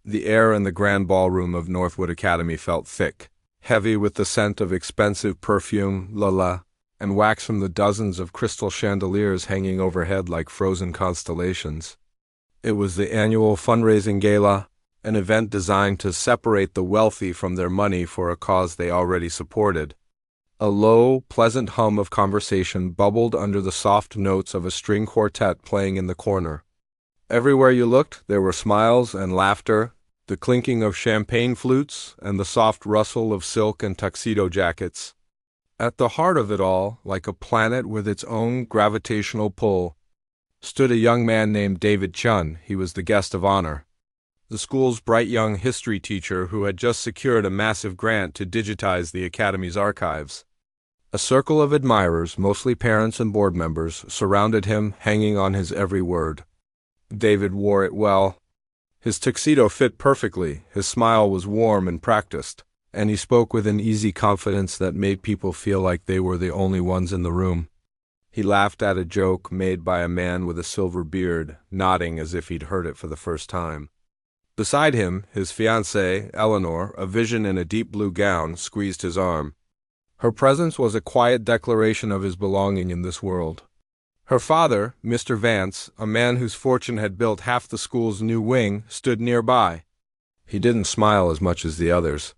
The air in the grand ballroom of Northwood Academy felt thick, heavy with the scent of expensive perfume, and wax from the dozens of crystal chandeliers hanging overhead like frozen constellations. It was the annual fundraising gala, an event designed to separate the wealthy from their money for a cause they already supported. A low, pleasant hum of conversation bubbled under the soft notes of a string quartet playing in the corner. Everywhere you looked, there were smiles and laughter, the clinking of champagne flutes, and the soft rustle of silk and tuxedo jackets. At the heart of it all, like a planet with its own gravitational pull, stood a young man named David Chun. He was the guest of honor, the school's bright young history teacher who had just secured a massive grant to digitize the Academy's archives. A circle of admirers, mostly parents and board members, surrounded him, hanging on his every word. David wore it well. His tuxedo fit perfectly, his smile was warm and practiced, and he spoke with an easy confidence that made people feel like they were the only ones in the room. He laughed at a joke made by a man with a silver beard, nodding as if he'd heard it for the first time. Beside him, his fiancée, Eleanor, a vision in a deep blue gown, squeezed his arm. Her presence was a quiet declaration of his belonging in this world. Her father, Mr. Vance, a man whose fortune had built half the school's new wing, stood nearby. He didn't smile as much as the others.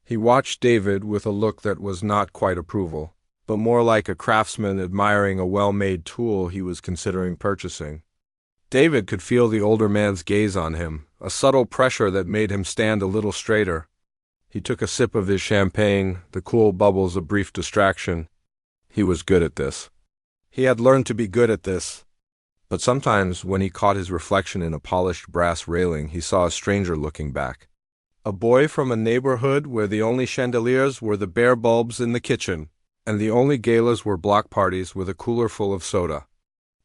He watched David with a look that was not quite approval, but more like a craftsman admiring a well-made tool he was considering purchasing. David could feel the older man's gaze on him, a subtle pressure that made him stand a little straighter. He took a sip of his champagne, the cool bubbles a brief distraction. He was good at this. He had learned to be good at this. But sometimes, when he caught his reflection in a polished brass railing, he saw a stranger looking back. A boy from a neighborhood where the only chandeliers were the bare bulbs in the kitchen, and the only galas were block parties with a cooler full of soda.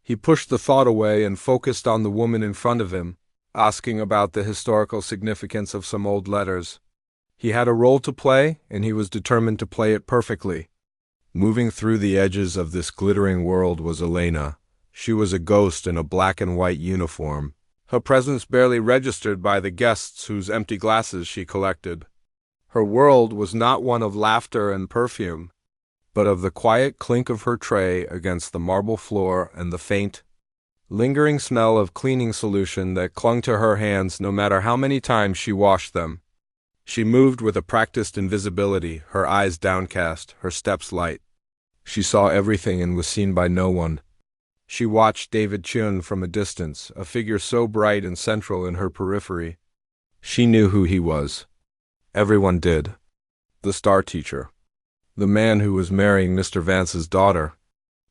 He pushed the thought away and focused on the woman in front of him, asking about the historical significance of some old letters. He had a role to play, and he was determined to play it perfectly. Moving through the edges of this glittering world was Elena. She was a ghost in a black and white uniform, her presence barely registered by the guests whose empty glasses she collected. Her world was not one of laughter and perfume, but of the quiet clink of her tray against the marble floor and the faint, lingering smell of cleaning solution that clung to her hands no matter how many times she washed them. She moved with a practiced invisibility, her eyes downcast, her steps light. She saw everything and was seen by no one. She watched David Chun from a distance, a figure so bright and central in her periphery. She knew who he was. Everyone did. The star teacher. The man who was marrying Mr. Vance's daughter.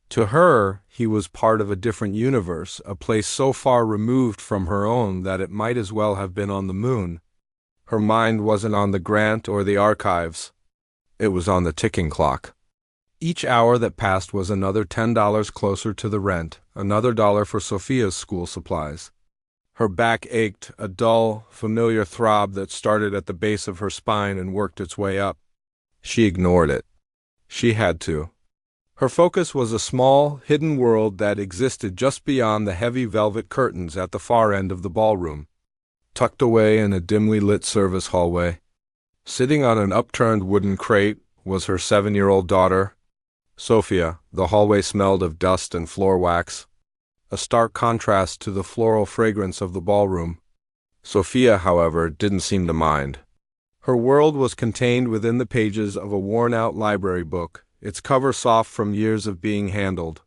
To her, he was part of a different universe, a place so far removed from her own that it might as well have been on the moon. Her mind wasn't on the grant or the archives. It was on the ticking clock. Each hour that passed was another $10 closer to the rent, another dollar for Sophia's school supplies. Her back ached, a dull, familiar throb that started at the base of her spine and worked its way up. She ignored it. She had to. Her focus was a small, hidden world that existed just beyond the heavy velvet curtains at the far end of the ballroom. Tucked away in a dimly lit service hallway, sitting on an upturned wooden crate, was her 7-year-old daughter, Sophia. The hallway smelled of dust and floor wax, a stark contrast to the floral fragrance of the ballroom. Sophia, however, didn't seem to mind. Her world was contained within the pages of a worn-out library book, its cover soft from years of being handled.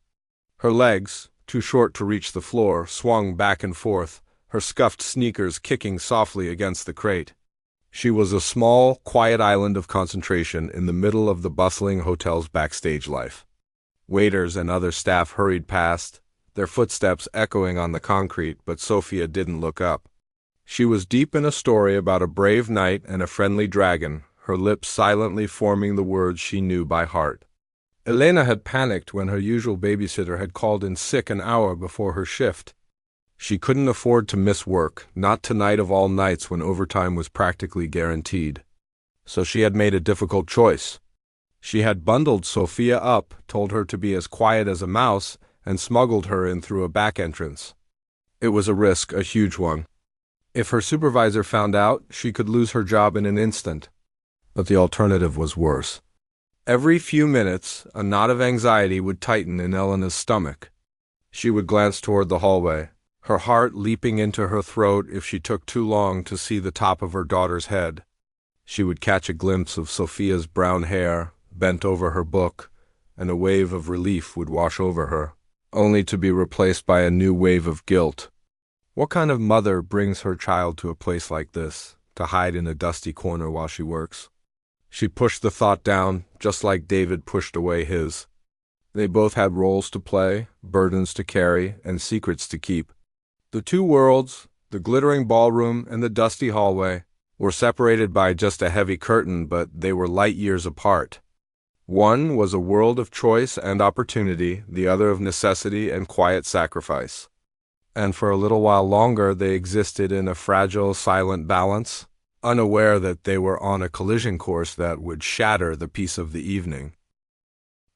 Her legs, too short to reach the floor, swung back and forth, her scuffed sneakers kicking softly against the crate. She was a small, quiet island of concentration in the middle of the bustling hotel's backstage life. Waiters and other staff hurried past, their footsteps echoing on the concrete, but Sophia didn't look up. She was deep in a story about a brave knight and a friendly dragon, her lips silently forming the words she knew by heart. Elena had panicked when her usual babysitter had called in sick an hour before her shift. She couldn't afford to miss work, not tonight of all nights when overtime was practically guaranteed. So she had made a difficult choice. She had bundled Sophia up, told her to be as quiet as a mouse, and smuggled her in through a back entrance. It was a risk, a huge one. If her supervisor found out, she could lose her job in an instant. But the alternative was worse. Every few minutes, a knot of anxiety would tighten in Elena's stomach. She would glance toward the hallway, her heart leaping into her throat if she took too long to see the top of her daughter's head. She would catch a glimpse of Sophia's brown hair, bent over her book, and a wave of relief would wash over her, only to be replaced by a new wave of guilt. What kind of mother brings her child to a place like this, to hide in a dusty corner while she works? She pushed the thought down, just like David pushed away his. They both had roles to play, burdens to carry, and secrets to keep. The two worlds, the glittering ballroom and the dusty hallway, were separated by just a heavy curtain, but they were light years apart. One was a world of choice and opportunity, the other of necessity and quiet sacrifice. And for a little while longer they existed in a fragile, silent balance, unaware that they were on a collision course that would shatter the peace of the evening.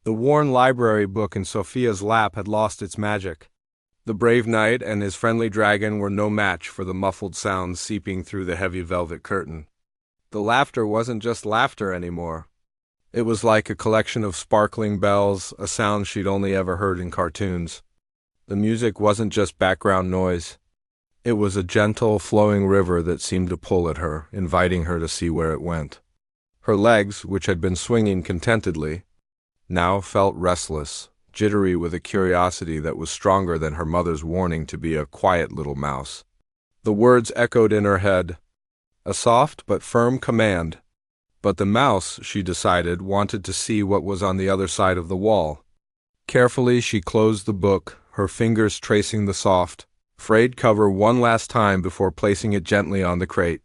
The worn library book in Sophia's lap had lost its magic. The brave knight and his friendly dragon were no match for the muffled sounds seeping through the heavy velvet curtain. The laughter wasn't just laughter anymore. It was like a collection of sparkling bells, a sound she'd only ever heard in cartoons. The music wasn't just background noise. It was a gentle, flowing river that seemed to pull at her, inviting her to see where it went. Her legs, which had been swinging contentedly, now felt restless, jittery with a curiosity that was stronger than her mother's warning to be a quiet little mouse. The words echoed in her head, a soft but firm command. But the mouse, she decided, wanted to see what was on the other side of the wall. Carefully she closed the book, her fingers tracing the soft, frayed cover one last time before placing it gently on the crate.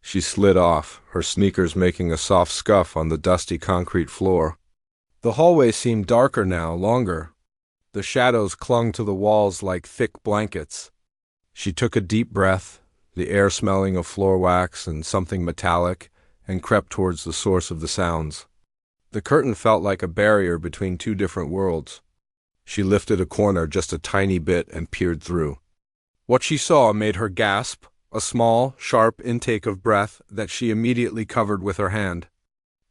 She slid off, her sneakers making a soft scuff on the dusty concrete floor. The hallway seemed darker now, longer. The shadows clung to the walls like thick blankets. She took a deep breath, the air smelling of floor wax and something metallic, and crept towards the source of the sounds. The curtain felt like a barrier between two different worlds. She lifted a corner just a tiny bit and peered through. What she saw made her gasp, a small, sharp intake of breath that she immediately covered with her hand.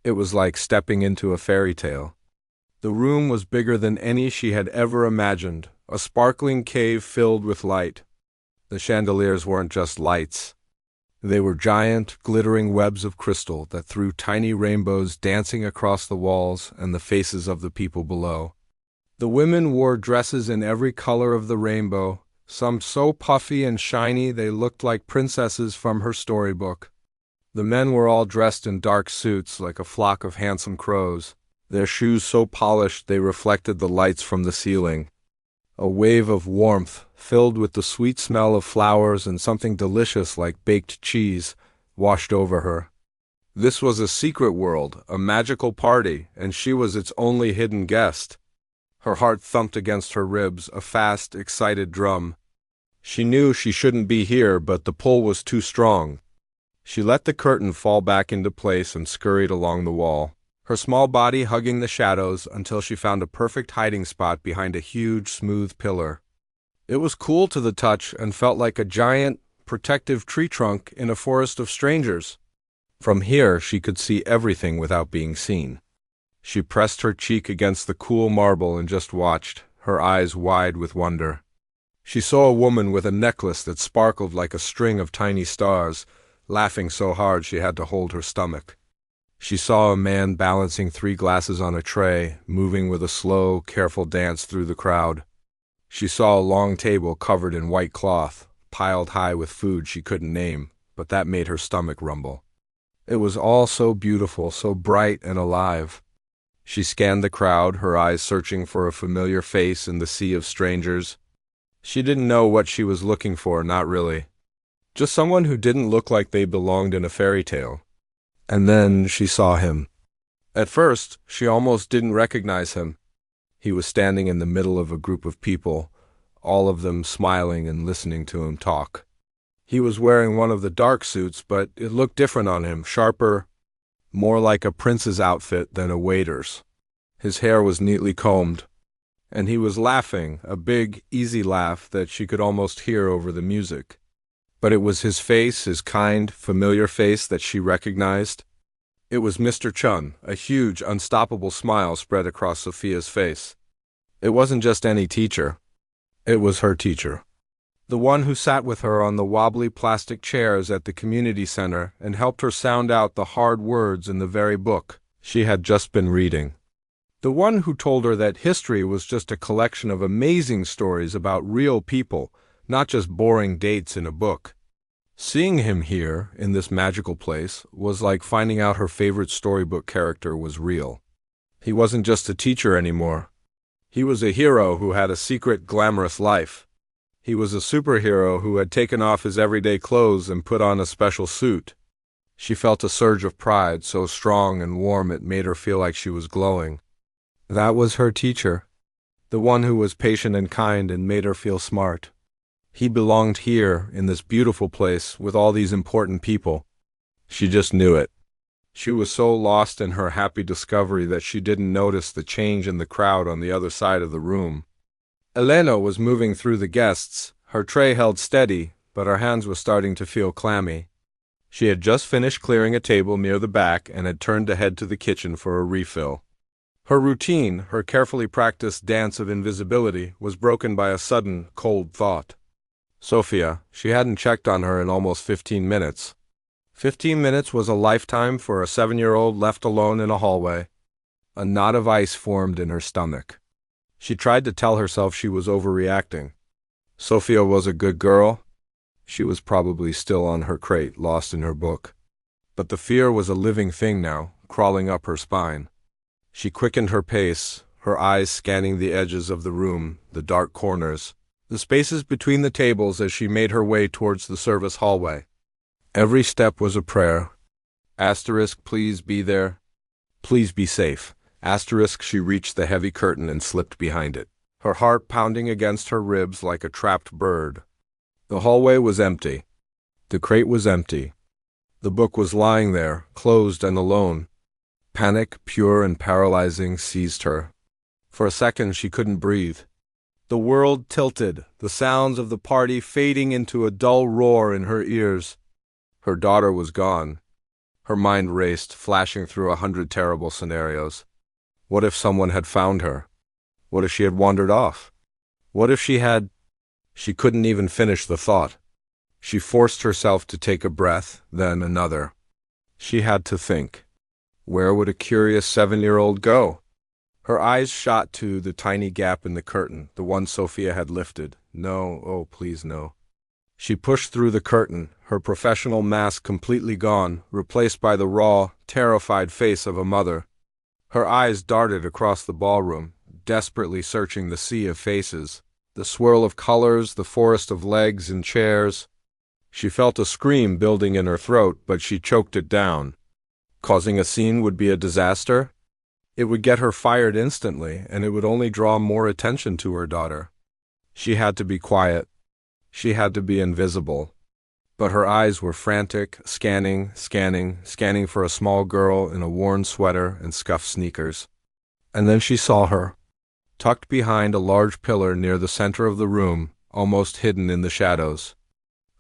It was like stepping into a fairy tale. The room was bigger than any she had ever imagined, a sparkling cave filled with light. The chandeliers weren't just lights. They were giant, glittering webs of crystal that threw tiny rainbows dancing across the walls and the faces of the people below. The women wore dresses in every color of the rainbow, some so puffy and shiny they looked like princesses from her storybook. The men were all dressed in dark suits like a flock of handsome crows, their shoes so polished they reflected the lights from the ceiling. A wave of warmth, filled with the sweet smell of flowers and something delicious like baked cheese, washed over her. This was a secret world, a magical party, and she was its only hidden guest. Her heart thumped against her ribs, a fast, excited drum. She knew she shouldn't be here, but the pull was too strong. She let the curtain fall back into place and scurried along the wall, her small body hugging the shadows until she found a perfect hiding spot behind a huge, smooth pillar. It was cool to the touch and felt like a giant, protective tree trunk in a forest of strangers. From here she could see everything without being seen. She pressed her cheek against the cool marble and just watched, her eyes wide with wonder. She saw a woman with a necklace that sparkled like a string of tiny stars, laughing so hard she had to hold her stomach. She saw a man balancing 3 glasses on a tray, moving with a slow, careful dance through the crowd. She saw a long table covered in white cloth, piled high with food she couldn't name, but that made her stomach rumble. It was all so beautiful, so bright and alive. She scanned the crowd, her eyes searching for a familiar face in the sea of strangers. She didn't know what she was looking for, not really. Just someone who didn't look like they belonged in a fairy tale. And then she saw him. At first, she almost didn't recognize him. He was standing in the middle of a group of people, all of them smiling and listening to him talk. He was wearing one of the dark suits, but it looked different on him, sharper, more like a prince's outfit than a waiter's. His hair was neatly combed, and he was laughing, a big, easy laugh that she could almost hear over the music. But it was his face, his kind, familiar face that she recognized. It was Mr. Chun, a huge, unstoppable smile spread across Sophia's face. It wasn't just any teacher. It was her teacher. The one who sat with her on the wobbly plastic chairs at the community center and helped her sound out the hard words in the very book she had just been reading. The one who told her that history was just a collection of amazing stories about real people, not just boring dates in a book. Seeing him here, in this magical place, was like finding out her favorite storybook character was real. He wasn't just a teacher anymore. He was a hero who had a secret, glamorous life. He was a superhero who had taken off his everyday clothes and put on a special suit. She felt a surge of pride, so strong and warm it made her feel like she was glowing. That was her teacher, the one who was patient and kind and made her feel smart. He belonged here, in this beautiful place, with all these important people. She just knew it. She was so lost in her happy discovery that she didn't notice the change in the crowd on the other side of the room. Elena was moving through the guests, her tray held steady, but her hands were starting to feel clammy. She had just finished clearing a table near the back and had turned to head to the kitchen for a refill. Her routine, her carefully practiced dance of invisibility, was broken by a sudden, cold thought. Sophia, she hadn't checked on her in almost 15 minutes. 15 minutes was a lifetime for a 7-year-old left alone in a hallway. A knot of ice formed in her stomach. She tried to tell herself she was overreacting. Sophia was a good girl. She was probably still on her crate, lost in her book. But the fear was a living thing now, crawling up her spine. She quickened her pace, her eyes scanning the edges of the room, the dark corners, the spaces between the tables as she made her way towards the service hallway. Every step was a prayer. Asterisk, please be there. Please be safe. Asterisk, she reached the heavy curtain and slipped behind it, her heart pounding against her ribs like a trapped bird. The hallway was empty. The crate was empty. The book was lying there, closed and alone. Panic, pure and paralyzing, seized her. For a second she couldn't breathe. The world tilted, the sounds of the party fading into a dull roar in her ears. Her daughter was gone. Her mind raced, flashing through 100 terrible scenarios. What if someone had found her? What if she had wandered off? What if she had... She couldn't even finish the thought. She forced herself to take a breath, then another. She had to think. Where would a curious 7-year-old go? Her eyes shot to the tiny gap in the curtain, the one Sophia had lifted. No, oh please no. She pushed through the curtain, her professional mask completely gone, replaced by the raw, terrified face of a mother. Her eyes darted across the ballroom, desperately searching the sea of faces, the swirl of colors, the forest of legs and chairs. She felt a scream building in her throat, but she choked it down. Causing a scene would be a disaster. It would get her fired instantly, and it would only draw more attention to her daughter. She had to be quiet. She had to be invisible. But her eyes were frantic, scanning for a small girl in a worn sweater and scuffed sneakers. And then she saw her, tucked behind a large pillar near the center of the room, almost hidden in the shadows.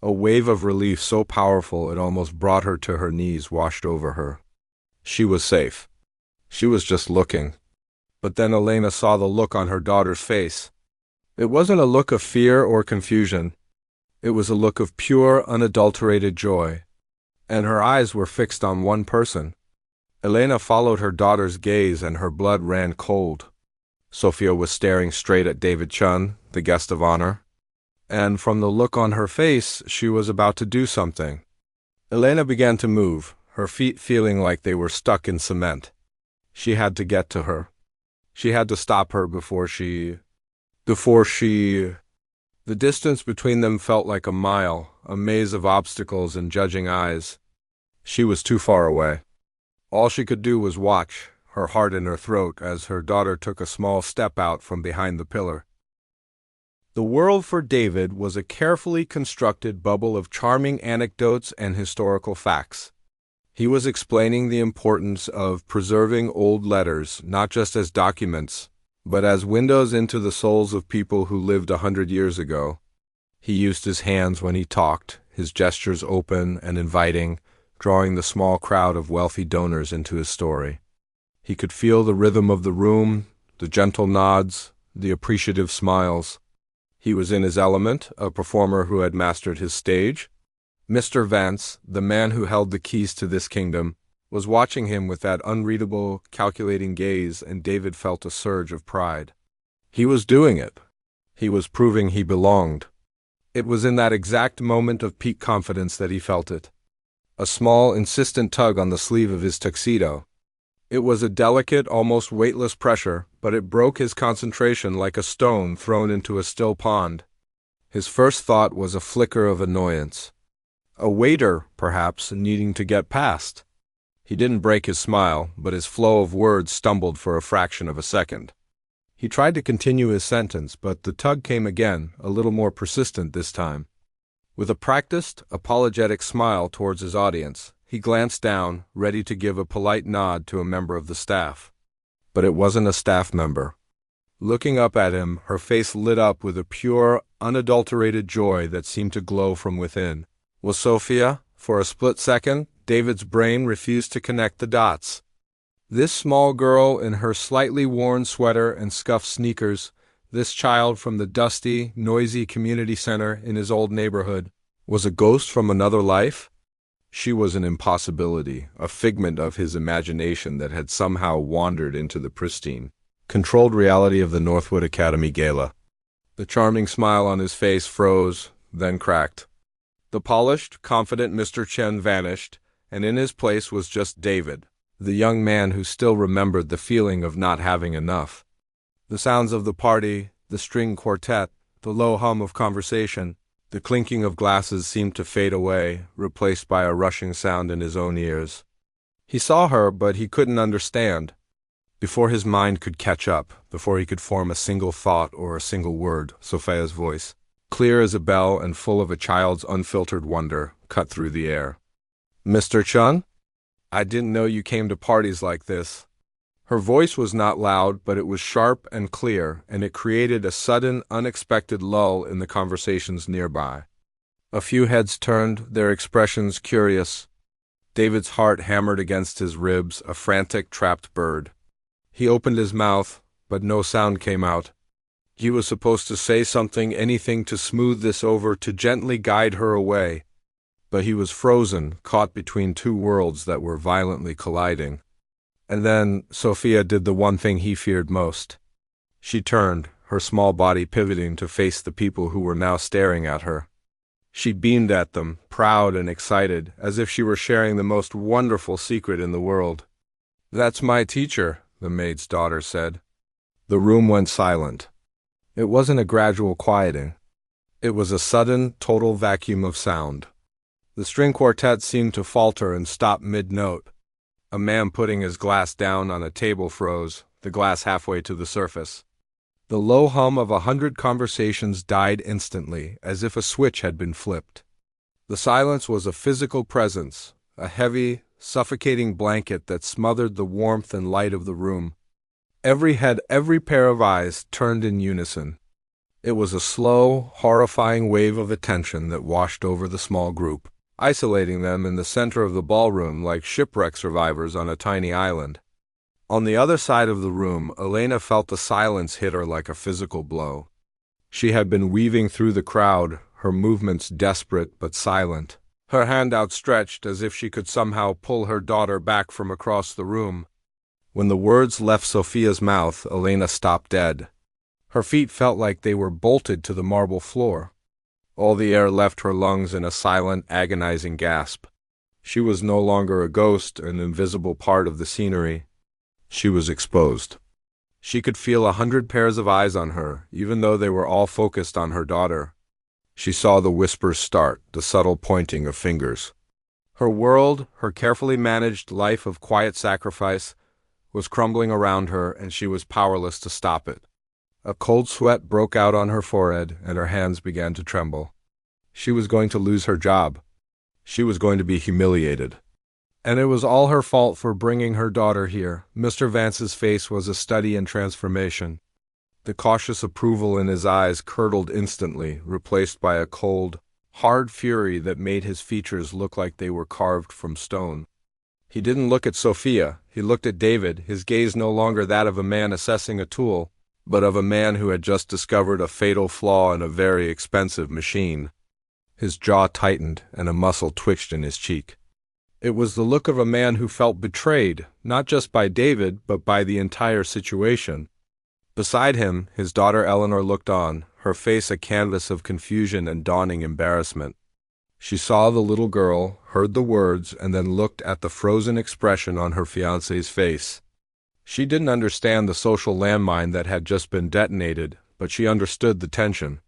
A wave of relief so powerful it almost brought her to her knees washed over her. She was safe. She was just looking. But then Elena saw the look on her daughter's face. It wasn't a look of fear or confusion. It was a look of pure, unadulterated joy. And her eyes were fixed on one person. Elena followed her daughter's gaze and her blood ran cold. Sophia was staring straight at David Chun, the guest of honor. And from the look on her face, she was about to do something. Elena began to move, her feet feeling like they were stuck in cement. She had to get to her. She had to stop her before she... The distance between them felt like a mile, a maze of obstacles and judging eyes. She was too far away. All she could do was watch, her heart in her throat, as her daughter took a small step out from behind the pillar. The world for David was a carefully constructed bubble of charming anecdotes and historical facts. He was explaining the importance of preserving old letters, not just as documents, but as windows into the souls of people who lived 100 years ago. He used his hands when he talked, his gestures open and inviting, drawing the small crowd of wealthy donors into his story. He could feel the rhythm of the room, the gentle nods, the appreciative smiles. He was in his element, a performer who had mastered his stage. Mr. Vance, the man who held the keys to this kingdom, was watching him with that unreadable, calculating gaze, and David felt a surge of pride. He was doing it. He was proving he belonged. It was in that exact moment of peak confidence that he felt it. A small, insistent tug on the sleeve of his tuxedo. It was a delicate, almost weightless pressure, but it broke his concentration like a stone thrown into a still pond. His first thought was a flicker of annoyance. A waiter, perhaps, needing to get past. He didn't break his smile, but his flow of words stumbled for a fraction of a second. He tried to continue his sentence, but the tug came again, a little more persistent this time. With a practiced, apologetic smile towards his audience, he glanced down, ready to give a polite nod to a member of the staff. But it wasn't a staff member. Looking up at him, her face lit up with a pure, unadulterated joy that seemed to glow from within. Was Sophia? For a split second, David's brain refused to connect the dots. This small girl in her slightly worn sweater and scuffed sneakers, this child from the dusty, noisy community center in his old neighborhood, was a ghost from another life? She was an impossibility, a figment of his imagination that had somehow wandered into the pristine, controlled reality of the Northwood Academy Gala. The charming smile on his face froze, then cracked. The polished, confident Mr. Chen vanished, and in his place was just David, the young man who still remembered the feeling of not having enough. The sounds of the party, the string quartet, the low hum of conversation, the clinking of glasses seemed to fade away, replaced by a rushing sound in his own ears. He saw her, but he couldn't understand. Before his mind could catch up, before he could form a single thought or a single word, Sophia's voice, clear as a bell and full of a child's unfiltered wonder, cut through the air. "Mr. Chun? I didn't know you came to parties like this." Her voice was not loud, but it was sharp and clear, and it created a sudden, unexpected lull in the conversations nearby. A few heads turned, their expressions curious. David's heart hammered against his ribs, a frantic, trapped bird. He opened his mouth, but no sound came out. He was supposed to say something, anything to smooth this over, to gently guide her away. But he was frozen, caught between two worlds that were violently colliding. And then Sophia did the one thing he feared most. She turned, her small body pivoting to face the people who were now staring at her. She beamed at them, proud and excited, as if she were sharing the most wonderful secret in the world. "That's my teacher," the maid's daughter said. The room went silent. It wasn't a gradual quieting. It was a sudden, total vacuum of sound. The string quartet seemed to falter and stop mid-note. A man putting his glass down on a table froze, the glass halfway to the surface. The low hum of 100 conversations died instantly, as if a switch had been flipped. The silence was a physical presence, a heavy, suffocating blanket that smothered the warmth and light of the room. Every head, every pair of eyes turned in unison. It was a slow, horrifying wave of attention that washed over the small group, isolating them in the center of the ballroom like shipwreck survivors on a tiny island. On the other side of the room, Elena felt the silence hit her like a physical blow. She had been weaving through the crowd, her movements desperate but silent, her hand outstretched as if she could somehow pull her daughter back from across the room. When the words left Sophia's mouth, Elena stopped dead. Her feet felt like they were bolted to the marble floor. All the air left her lungs in a silent, agonizing gasp. She was no longer a ghost, an invisible part of the scenery. She was exposed. She could feel 100 pairs of eyes on her, even though they were all focused on her daughter. She saw the whispers start, the subtle pointing of fingers. Her world, her carefully managed life of quiet sacrifice, was crumbling around her, and she was powerless to stop it. A cold sweat broke out on her forehead, and her hands began to tremble. She was going to lose her job. She was going to be humiliated. And it was all her fault for bringing her daughter here. Mr. Vance's face was a study in transformation. The cautious approval in his eyes curdled instantly, replaced by a cold, hard fury that made his features look like they were carved from stone. He didn't look at Sophia, he looked at David, his gaze no longer that of a man assessing a tool, but of a man who had just discovered a fatal flaw in a very expensive machine. His jaw tightened and a muscle twitched in his cheek. It was the look of a man who felt betrayed, not just by David, but by the entire situation. Beside him, his daughter Eleanor looked on, her face a canvas of confusion and dawning embarrassment. She saw the little girl, heard the words, and then looked at the frozen expression on her fiancé's face. She didn't understand the social landmine that had just been detonated, but she understood the tension.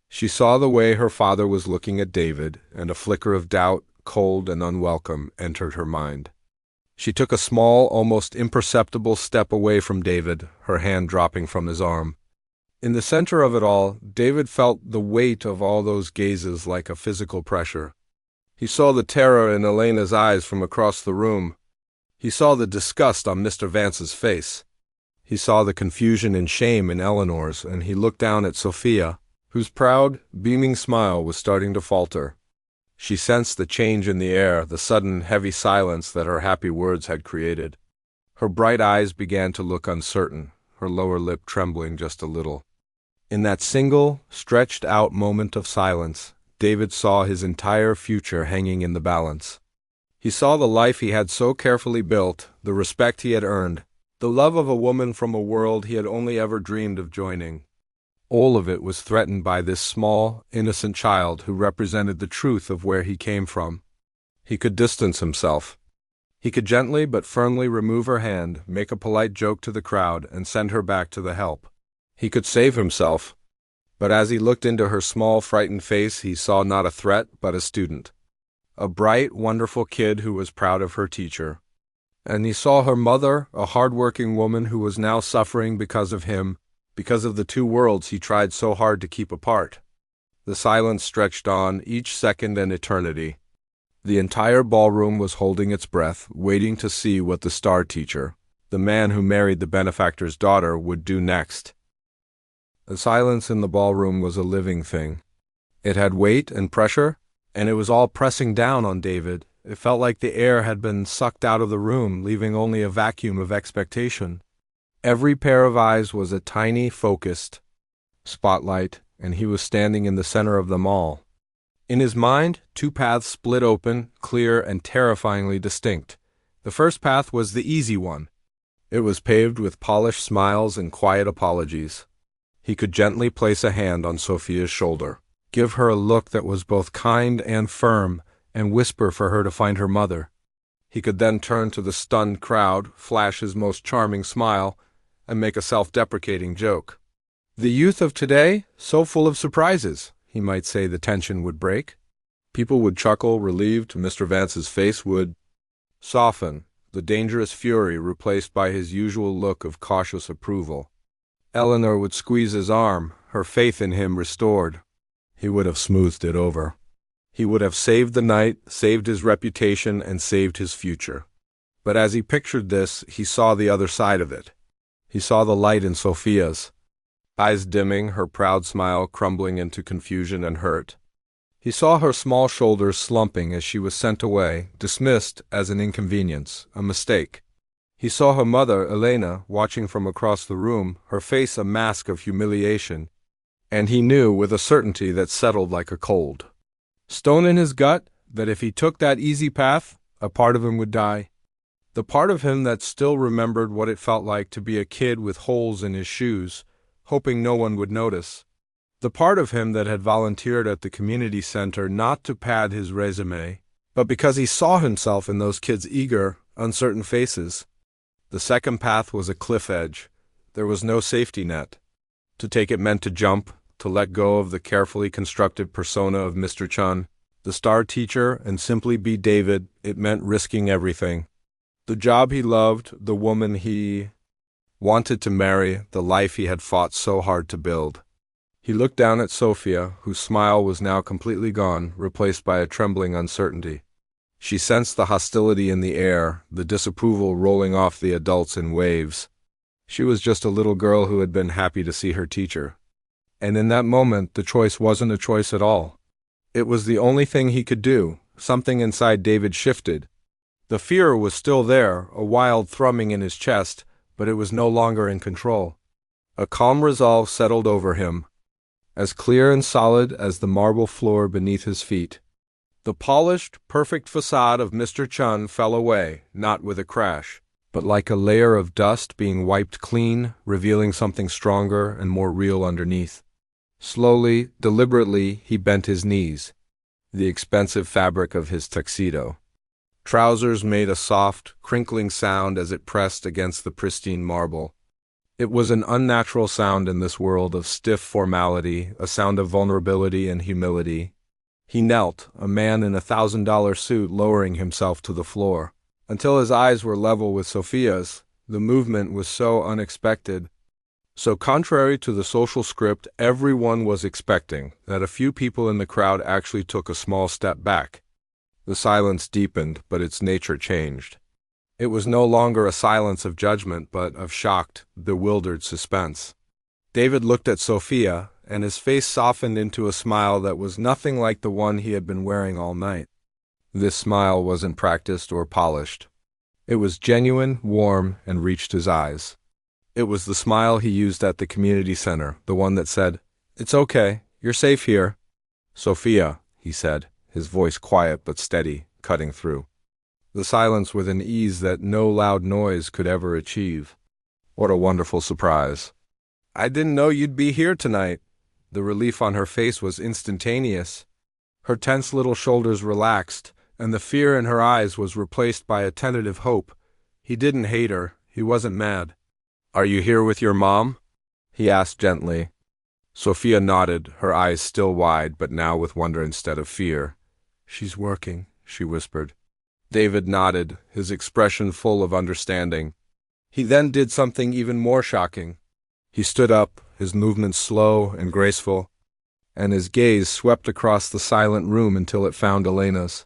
She saw the way her father was looking at David, and a flicker of doubt, cold and unwelcome, entered her mind. She took a small, almost imperceptible step away from David, her hand dropping from his arm. In the center of it all, David felt the weight of all those gazes like a physical pressure. He saw the terror in Elena's eyes from across the room. He saw the disgust on Mr. Vance's face. He saw the confusion and shame in Eleanor's, and he looked down at Sophia, whose proud, beaming smile was starting to falter. She sensed the change in the air, the sudden, heavy silence that her happy words had created. Her bright eyes began to look uncertain, her lower lip trembling just a little. In that single, stretched-out moment of silence, David saw his entire future hanging in the balance. He saw the life he had so carefully built, the respect he had earned, the love of a woman from a world he had only ever dreamed of joining. All of it was threatened by this small, innocent child who represented the truth of where he came from. He could distance himself. He could gently but firmly remove her hand, make a polite joke to the crowd, and send her back to the help. He could save himself. But as he looked into her small, frightened face, he saw not a threat, but a student. A bright, wonderful kid who was proud of her teacher. And he saw her mother, a hard-working woman who was now suffering because of him, because of the two worlds he tried so hard to keep apart. The silence stretched on, each second an eternity. The entire ballroom was holding its breath, waiting to see what the star teacher, the man who married the benefactor's daughter, would do next. The silence in the ballroom was a living thing. It had weight and pressure, and it was all pressing down on David. It felt like the air had been sucked out of the room, leaving only a vacuum of expectation. Every pair of eyes was a tiny, focused spotlight, and he was standing in the center of them all. In his mind, two paths split open, clear and terrifyingly distinct. The first path was the easy one. It was paved with polished smiles and quiet apologies. He could gently place a hand on Sophia's shoulder, give her a look that was both kind and firm, and whisper for her to find her mother. He could then turn to the stunned crowd, flash his most charming smile, and make a self-deprecating joke. The youth of today, so full of surprises, he might say. The tension would break. People would chuckle, relieved. Mr. Vance's face would soften, the dangerous fury replaced by his usual look of cautious approval. Eleanor would squeeze his arm, her faith in him restored. He would have smoothed it over. He would have saved the night, saved his reputation, and saved his future. But as he pictured this, he saw the other side of it. He saw the light in Sophia's eyes dimming, her proud smile crumbling into confusion and hurt. He saw her small shoulders slumping as she was sent away, dismissed as an inconvenience, a mistake. He saw her mother, Elena, watching from across the room, her face a mask of humiliation, and he knew with a certainty that settled like a cold stone in his gut that if he took that easy path, a part of him would die. The part of him that still remembered what it felt like to be a kid with holes in his shoes, hoping no one would notice. The part of him that had volunteered at the community center not to pad his resume, but because he saw himself in those kids' eager, uncertain faces. The second path was a cliff edge. There was no safety net. To take it meant to jump, to let go of the carefully constructed persona of Mr. Chun, the star teacher, and simply be David. It meant risking everything. The job he loved, the woman he wanted to marry, the life he had fought so hard to build. He looked down at Sophia, whose smile was now completely gone, replaced by a trembling uncertainty. She sensed the hostility in the air, the disapproval rolling off the adults in waves. She was just a little girl who had been happy to see her teacher. And in that moment, the choice wasn't a choice at all. It was the only thing he could do. Something inside David shifted. The fear was still there, a wild thrumming in his chest, but it was no longer in control. A calm resolve settled over him, as clear and solid as the marble floor beneath his feet. The polished, perfect facade of Mr. Chun fell away, not with a crash, but like a layer of dust being wiped clean, revealing something stronger and more real underneath. Slowly, deliberately, he bent his knees. The expensive fabric of his tuxedo. Trousers made a soft, crinkling sound as it pressed against the pristine marble. It was an unnatural sound in this world of stiff formality, a sound of vulnerability and humility. He knelt, a man in $1,000 suit lowering himself to the floor. Until his eyes were level with Sophia's, the movement was so unexpected. So contrary to the social script everyone was expecting, that a few people in the crowd actually took a small step back. The silence deepened, but its nature changed. It was no longer a silence of judgment, but of shocked, bewildered suspense. David looked at Sophia, and his face softened into a smile that was nothing like the one he had been wearing all night. This smile wasn't practiced or polished. It was genuine, warm, and reached his eyes. It was the smile he used at the community center, the one that said, "It's okay, you're safe here." "Sophia," he said, his voice quiet but steady, cutting through the silence with an ease that no loud noise could ever achieve. "What a wonderful surprise. I didn't know you'd be here tonight." The relief on her face was instantaneous. Her tense little shoulders relaxed, and the fear in her eyes was replaced by a tentative hope. He didn't hate her. He wasn't mad. "Are you here with your mom?" he asked gently. Sophia nodded, her eyes still wide, but now with wonder instead of fear. "She's working," she whispered. David nodded, his expression full of understanding. He then did something even more shocking. He stood up, his movements slow and graceful, and his gaze swept across the silent room until it found Elena's.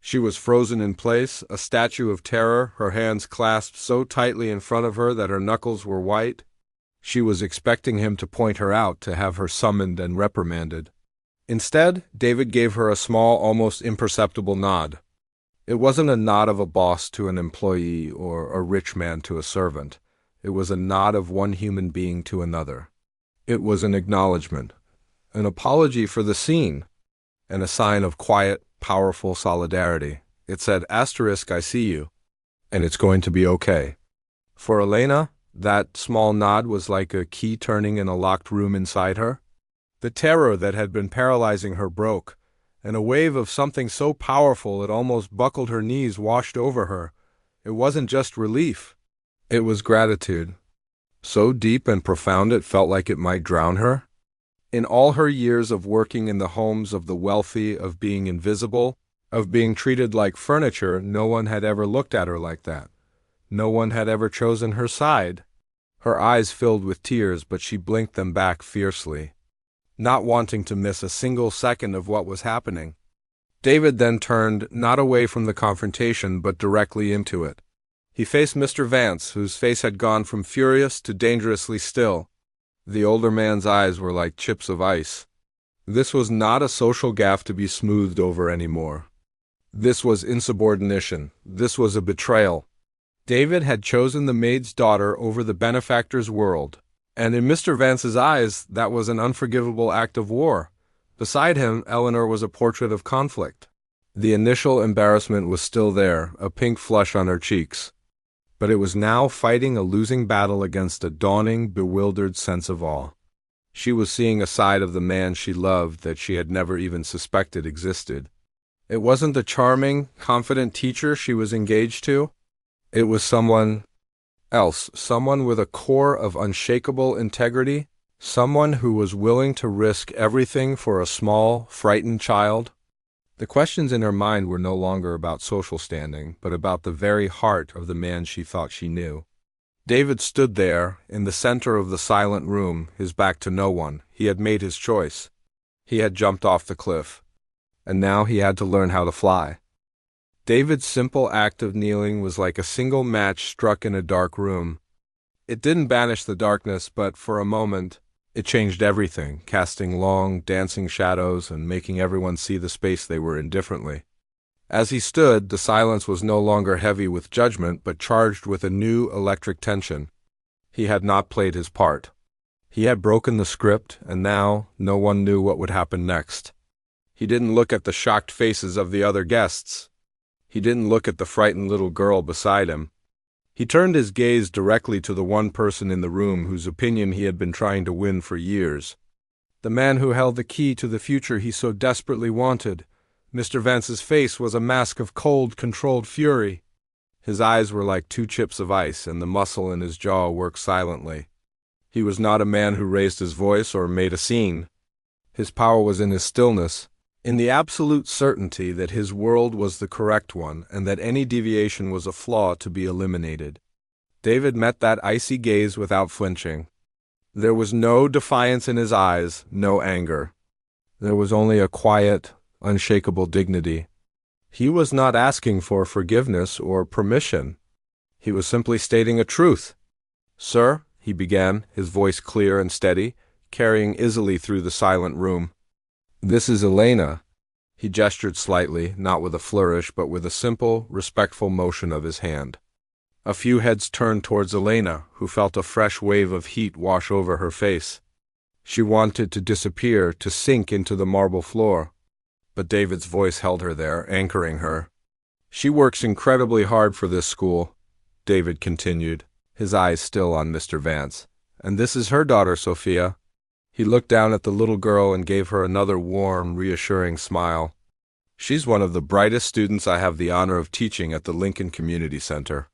She was frozen in place, a statue of terror, her hands clasped so tightly in front of her that her knuckles were white. She was expecting him to point her out, to have her summoned and reprimanded. Instead, David gave her a small, almost imperceptible nod. It wasn't a nod of a boss to an employee or a rich man to a servant. It was a nod of one human being to another. It was an acknowledgement, an apology for the scene, and a sign of quiet, powerful solidarity. It said, "I see you, and it's going to be okay." For Elena, that small nod was like a key turning in a locked room inside her. The terror that had been paralyzing her broke, and a wave of something so powerful it almost buckled her knees washed over her. It wasn't just relief. It was gratitude. So deep and profound it felt like it might drown her. In all her years of working in the homes of the wealthy, of being invisible, of being treated like furniture, no one had ever looked at her like that. No one had ever chosen her side. Her eyes filled with tears, but she blinked them back fiercely, not wanting to miss a single second of what was happening. David then turned, not away from the confrontation, but directly into it. He faced Mr. Vance, whose face had gone from furious to dangerously still. The older man's eyes were like chips of ice. This was not a social gaffe to be smoothed over anymore. This was insubordination. This was a betrayal. David had chosen the maid's daughter over the benefactor's world, and in Mr. Vance's eyes, that was an unforgivable act of war. Beside him, Eleanor was a portrait of conflict. The initial embarrassment was still there, a pink flush on her cheeks, but it was now fighting a losing battle against a dawning, bewildered sense of awe. She was seeing a side of the man she loved that she had never even suspected existed. It wasn't the charming, confident teacher she was engaged to. It was someone else, someone with a core of unshakable integrity, someone who was willing to risk everything for a small, frightened child. The questions in her mind were no longer about social standing, but about the very heart of the man she thought she knew. David stood there, in the center of the silent room, his back to no one. He had made his choice. He had jumped off the cliff, and now he had to learn how to fly. David's simple act of kneeling was like a single match struck in a dark room. It didn't banish the darkness, but for a moment, It changed everything, casting long, dancing shadows and making everyone see the space they were in differently. As he stood, the silence was no longer heavy with judgment, but charged with a new electric tension. He had not played his part. He had broken the script, and now no one knew what would happen next. He didn't look at the shocked faces of the other guests. He didn't look at the frightened little girl beside him. He turned his gaze directly to the one person in the room whose opinion he had been trying to win for years. The man who held the key to the future he so desperately wanted. Mr. Vance's face was a mask of cold, controlled fury. His eyes were like two chips of ice, and the muscle in his jaw worked silently. He was not a man who raised his voice or made a scene. His power was in his stillness, in the absolute certainty that his world was the correct one and that any deviation was a flaw to be eliminated. David met that icy gaze without flinching. There was no defiance in his eyes, no anger. There was only a quiet, unshakable dignity. He was not asking for forgiveness or permission. He was simply stating a truth. "Sir," he began, his voice clear and steady, carrying easily through the silent room. "This is Elena." He gestured slightly, not with a flourish, but with a simple, respectful motion of his hand. A few heads turned towards Elena, who felt a fresh wave of heat wash over her face. She wanted to disappear, to sink into the marble floor. But David's voice held her there, anchoring her. "She works incredibly hard for this school," David continued, his eyes still on Mr. Vance. "And this is her daughter, Sophia." He looked down at the little girl and gave her another warm, reassuring smile. "She's one of the brightest students I have the honor of teaching at the Lincoln Community Center."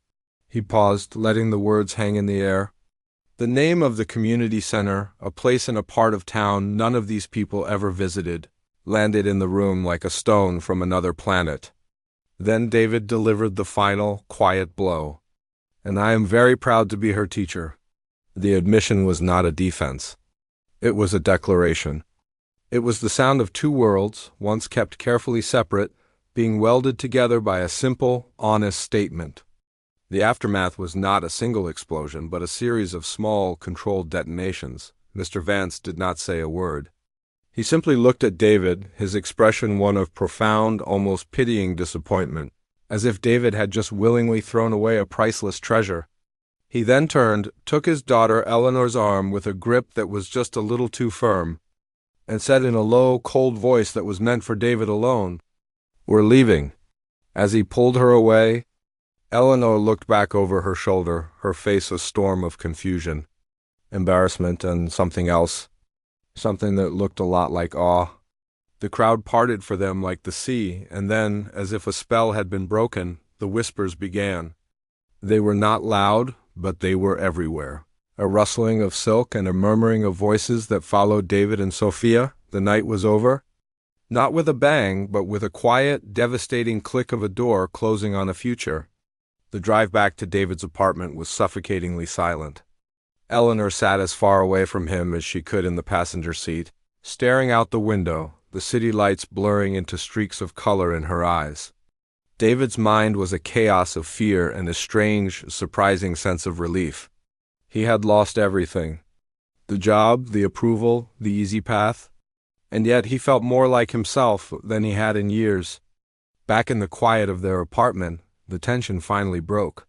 He paused, letting the words hang in the air. The name of the community center, a place in a part of town none of these people ever visited, landed in the room like a stone from another planet. Then David delivered the final, quiet blow. "And I am very proud to be her teacher." The admission was not a defense. It was a declaration. It was the sound of two worlds, once kept carefully separate, being welded together by a simple, honest statement. The aftermath was not a single explosion, but a series of small, controlled detonations. Mr. Vance did not say a word. He simply looked at David, his expression one of profound, almost pitying disappointment, as if David had just willingly thrown away a priceless treasure. He then turned, took his daughter Eleanor's arm with a grip that was just a little too firm, and said in a low, cold voice that was meant for David alone, "We're leaving." As he pulled her away, Eleanor looked back over her shoulder, her face a storm of confusion, embarrassment, and something else, something that looked a lot like awe. The crowd parted for them like the sea, and then, as if a spell had been broken, the whispers began. They were not loud, but they were everywhere. A rustling of silk and a murmuring of voices that followed David and Sophia. The night was over. Not with a bang, but with a quiet, devastating click of a door closing on a future. The drive back to David's apartment was suffocatingly silent. Eleanor sat as far away from him as she could in the passenger seat, staring out the window, the city lights blurring into streaks of color in her eyes. David's mind was a chaos of fear and a strange, surprising sense of relief. He had lost everything. The job, the approval, the easy path. And yet he felt more like himself than he had in years. Back in the quiet of their apartment, the tension finally broke.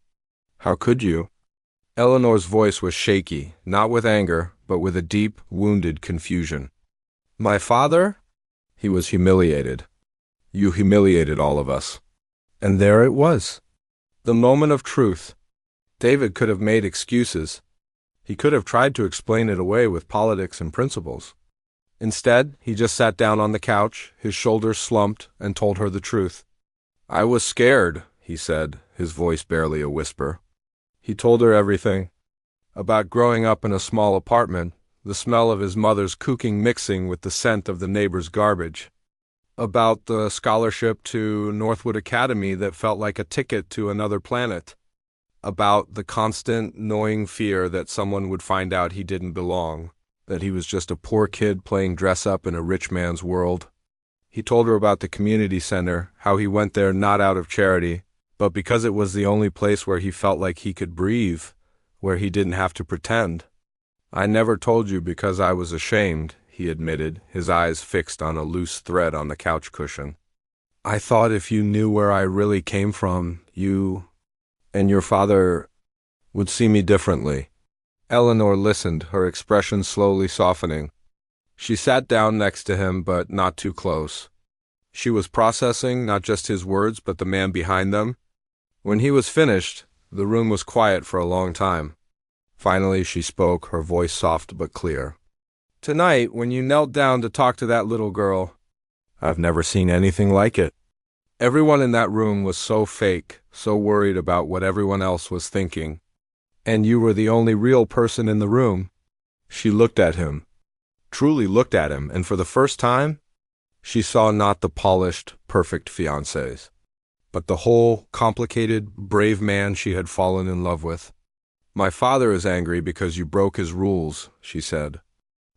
"How could you?" Eleanor's voice was shaky, not with anger, but with a deep, wounded confusion. "My father?" He was humiliated. "You humiliated all of us." And there it was. The moment of truth. David could have made excuses. He could have tried to explain it away with politics and principles. Instead, he just sat down on the couch, his shoulders slumped, and told her the truth. "I was scared," he said, his voice barely a whisper. He told her everything. About growing up in a small apartment, the smell of his mother's cooking mixing with the scent of the neighbor's garbage. About the scholarship to Northwood Academy that felt like a ticket to another planet. About the constant, gnawing fear that someone would find out he didn't belong, that he was just a poor kid playing dress-up in a rich man's world. He told her about the community center, how he went there not out of charity, but because it was the only place where he felt like he could breathe, where he didn't have to pretend. I never told you because I was ashamed, he admitted, his eyes fixed on a loose thread on the couch cushion. I thought if you knew where I really came from, you and your father would see me differently. Eleanor listened, her expression slowly softening. She sat down next to him, but not too close. She was processing not just his words, but the man behind them. When he was finished, the room was quiet for a long time. Finally, she spoke, her voice soft but clear. Tonight, when you knelt down to talk to that little girl, I've never seen anything like it. Everyone in that room was so fake, so worried about what everyone else was thinking. And you were the only real person in the room. She looked at him, truly looked at him, and for the first time, she saw not the polished, perfect fiancés, but the whole, complicated, brave man she had fallen in love with. My father is angry because you broke his rules, she said.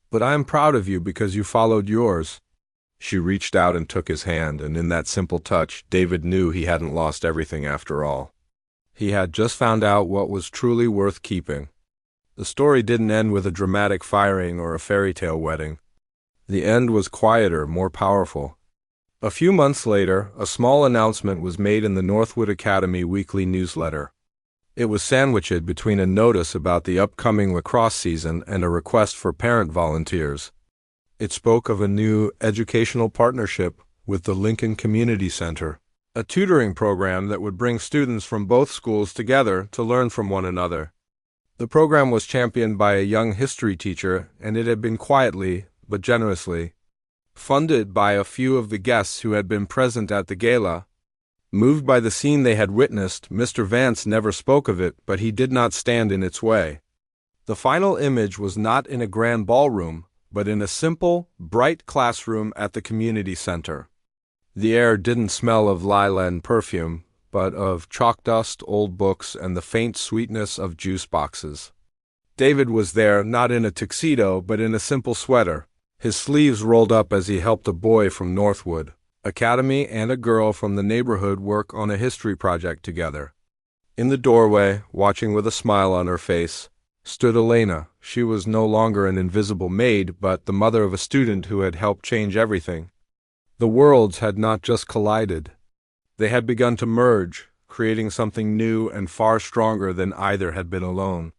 But I am proud of you because you followed yours. She reached out and took his hand, and in that simple touch, David knew he hadn't lost everything after all. He had just found out what was truly worth keeping. The story didn't end with a dramatic firing or a fairy tale wedding. The end was quieter, more powerful. A few months later, a small announcement was made in the Northwood Academy weekly newsletter. It was sandwiched between a notice about the upcoming lacrosse season and a request for parent volunteers. It spoke of a new educational partnership with the Lincoln Community Center, a tutoring program that would bring students from both schools together to learn from one another. The program was championed by a young history teacher, and it had been quietly, but generously, funded by a few of the guests who had been present at the gala. Moved by the scene they had witnessed, Mr. Vance never spoke of it, but he did not stand in its way. The final image was not in a grand ballroom, but in a simple, bright classroom at the community center. The air didn't smell of lilac perfume, but of chalk dust, old books, and the faint sweetness of juice boxes. David was there, not in a tuxedo, but in a simple sweater, his sleeves rolled up as he helped a boy from Northwood Academy and a girl from the neighborhood work on a history project together. In the doorway, watching with a smile on her face, stood Elena. She was no longer an invisible maid, but the mother of a student who had helped change everything. The worlds had not just collided. They had begun to merge, creating something new and far stronger than either had been alone.